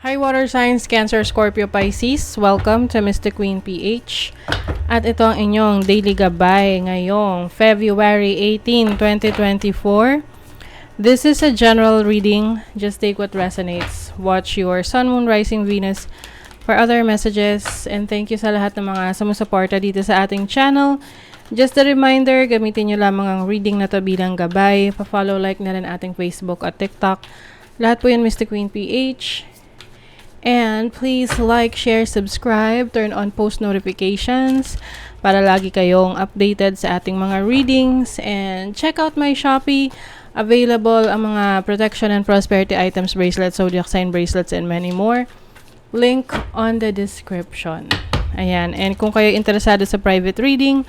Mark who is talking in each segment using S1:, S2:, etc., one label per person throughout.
S1: Hi Water Signs, Cancer, Scorpio, Pisces. Welcome to Mystic Queen PH. At ito ang inyong daily gabay ngayong February 18, 2024. This is a general reading. Just take what resonates. Watch your Sun, Moon, Rising, Venus for other messages. And thank you sa lahat ng mga sumusuporta dito sa ating channel. Just a reminder, gamitin nyo lamang ang reading na to bilang gabay. Pa-follow, like na rin ating Facebook at TikTok. Lahat po yan Mystic Queen PH. And please like, share, subscribe, turn on post notifications para lagi kayong updated sa ating mga readings. And check out my Shopee. Available ang mga protection and prosperity items, bracelets, zodiac sign bracelets, and many more. Link on the description. Ayan. And kung kayo interesado sa private reading,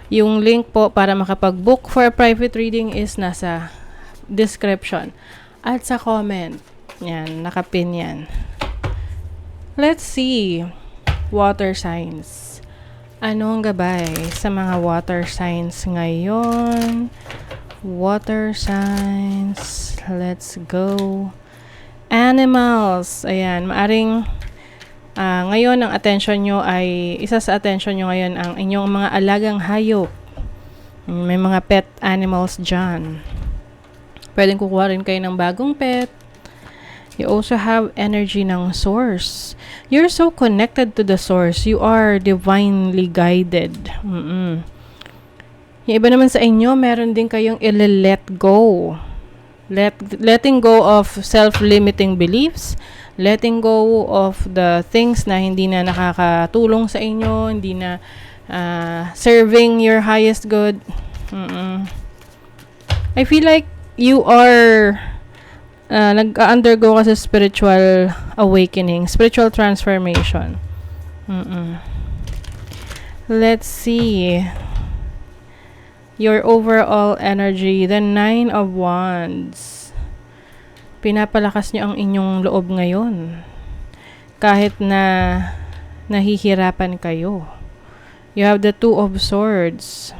S1: yung link po para makapag-book for a private reading is nasa description. At sa comment. Yan. Nakapin yan. Let's see. Water signs. Anong gabay sa mga water signs ngayon? Water signs. Let's go. Animals. Ayan. Maaring ngayon ang attention nyo ay, isa sa attention nyo ngayon ang inyong mga alagang hayop. May mga pet animals dyan. Pwedeng kukuha rin kayo ng bagong pet. You also have energy ng source. You're so connected to the source. You are divinely guided. Yung iba naman sa inyo, meron din kayong i-let go. Letting go of self-limiting beliefs. Letting go of the things na hindi na nakakatulong sa inyo. Hindi na serving your highest good. I feel like you are nag-undergo ka sa spiritual awakening, spiritual transformation. Let's see. Your overall energy, the 9 of Wands. Pinapalakas nyo ang inyong loob ngayon. Kahit na nahihirapan kayo. You have the 2 of Swords.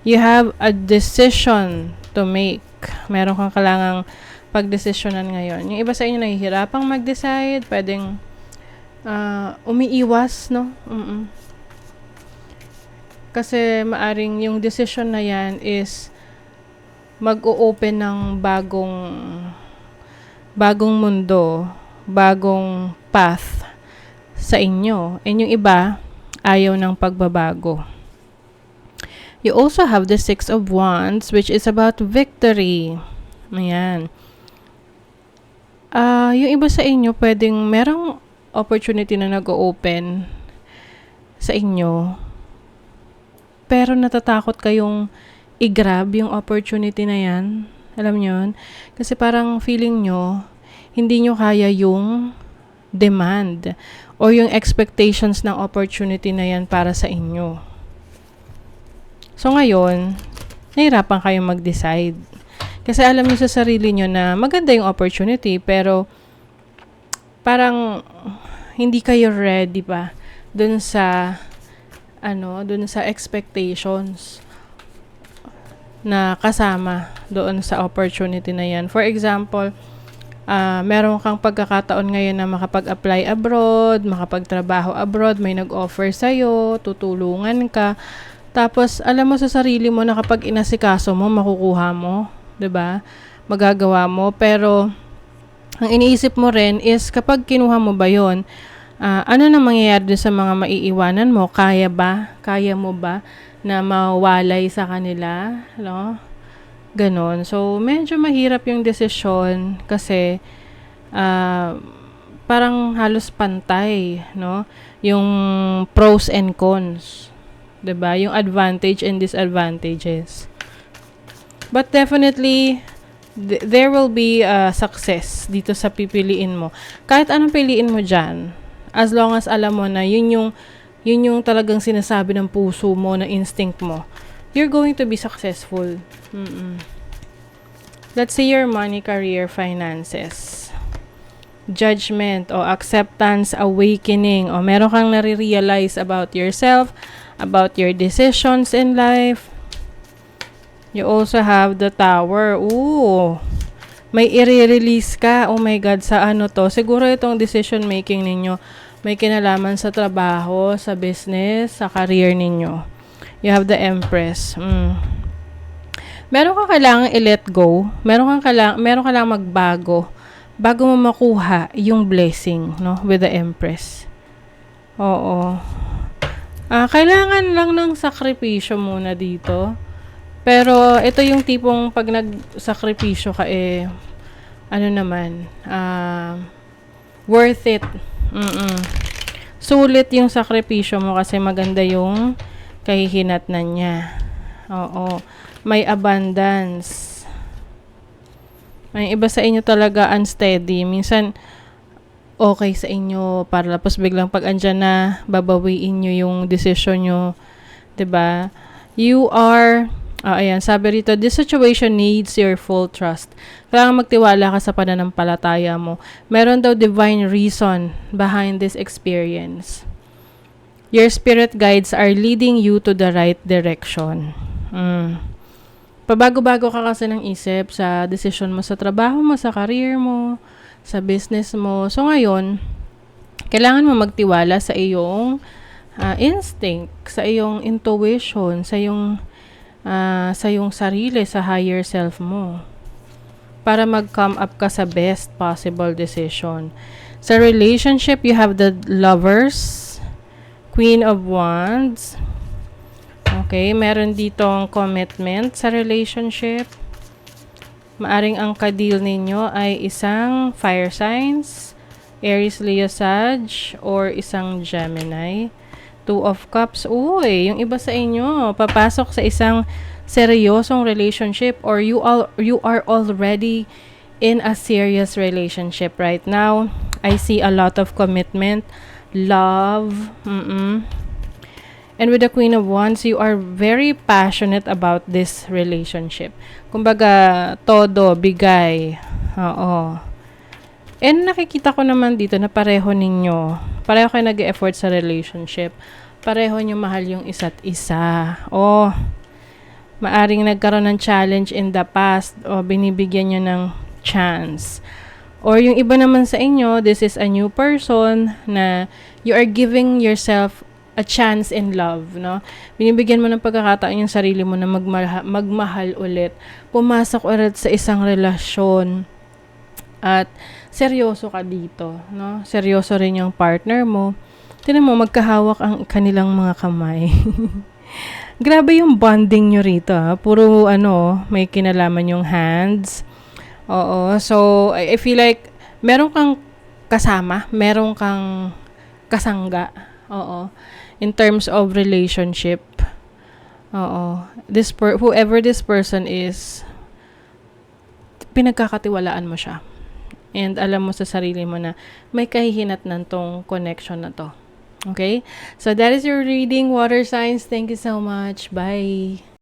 S1: You have a decision to make. Meron kang kailangang pagdesisyonan ngayon. Yung iba sa inyo nahihirapang mag-decide, pwedeng umiiwas, no? Kasi maaring yung decision na yan is mag-o-open ng bagong mundo, bagong path sa inyo. And yung iba, ayaw ng pagbabago. You also have the 6 of Wands, which is about victory. Ayan. Yung iba sa inyo, pwedeng merong opportunity na nag-open sa inyo. Pero natatakot kayong i-grab yung opportunity na yan. Alam nyo yun? Kasi parang feeling nyo, hindi nyo kaya yung demand or yung expectations ng opportunity na yan para sa inyo. So ngayon, nahirapan kayong mag-decide. Kasi alam niyo sa sarili niyo na maganda yung opportunity, pero parang hindi kayo ready pa dun sa expectations na kasama doon sa opportunity na yan. For example, meron kang pagkakataon ngayon na makapag-apply abroad, makapagtrabaho abroad, may nag-offer sa'yo, tutulungan ka. Tapos, alam mo sa sarili mo na kapag inasikaso mo, makukuha mo. 'Di ba? Magagawa mo. Pero, ang iniisip mo rin is kapag kinuha mo ba yon, ano na mangyayari sa mga maiiwanan mo? Kaya ba? Kaya mo ba na mawalay sa kanila? No? Ganon. So, medyo mahirap yung desisyon kasi parang halos pantay, no? Yung pros and cons. 'Di ba? Yung advantage and disadvantages. But definitely, there will be success dito sa pipiliin mo. Kahit anong piliin mo dyan, as long as alam mo na yun yung talagang sinasabi ng puso mo, na instinct mo, you're going to be successful. Let's see your money, career, finances. Judgment o acceptance, awakening, o meron kang nare-realize about yourself, about your decisions in life. You also have the Tower. Ooh. may i-release ka. Oh my God, sa ano to? Siguro itong decision making ninyo may kinalaman sa trabaho, sa business, sa career ninyo. You have the Empress. Meron kang kailangan i-let go. Meron ka lang magbago bago mo makuha yung blessing, no, with the Empress. Oo. Kailangan lang ng sakripisyo muna dito. Pero ito yung tipong pag nagsakripisyo ka ano naman, worth it. Sulit yung sakripisyo mo kasi maganda yung kahihinatnan niya. Oo. May abundance. May iba sa inyo talaga unsteady. Minsan, okay sa inyo para tapos biglang pag andyan na, babawiin nyo yung decision nyo. 'Di ba? You are, ayan, sabi rito, this situation needs your full trust. Kailangan magtiwala ka sa pananampalataya mo. Meron daw divine reason behind this experience. Your spirit guides are leading you to the right direction. Pabago-bago ka kasi ng isip sa decision mo sa trabaho mo, sa career mo, sa business mo. So ngayon, kailangan mo magtiwala sa iyong instinct, sa iyong intuition, sa iyong sarili, sa higher self mo. Para mag-come up ka sa best possible decision. Sa relationship, you have the Lovers, Queen of Wands. Okay, meron ditong commitment sa relationship. Maaring ang ka-deal ninyo ay isang fire signs, Aries, Leo, Sag, or isang Gemini. Two of Cups. Uy, yung iba sa inyo, papasok sa isang seryosong relationship or you are already in a serious relationship right now. I see a lot of commitment, love, and with the Queen of Wands, you are very passionate about this relationship. Kumbaga, todo, bigay. Oo. And nakikita ko naman dito na pareho kayo nag-e-effort sa relationship. Pareho nyo mahal yung isa't isa. Maaring nagkaroon ng challenge in the past o binibigyan nyo ng chance. Or yung iba naman sa inyo, this is a new person na you are giving yourself a chance in love, no? Binibigyan mo ng pagkakataon yung sarili mo na magmahal ulit. Pumasok ulit sa isang relasyon. At seryoso ka dito, no? Seryoso rin yung partner mo. Tingnan mo, magkahawak ang kanilang mga kamay. Grabe yung bonding nyo rito, ha? Puro, may kinalaman yung hands. Oo. So, I feel like meron kang kasama, meron kang kasangga. Oo. In terms of relationship. Oo. Whoever this person is, pinagkakatiwalaan mo siya. And alam mo sa sarili mo na may kahihinatnan tong connection na to. Okay? So that is your reading, water signs. Thank you so much. Bye.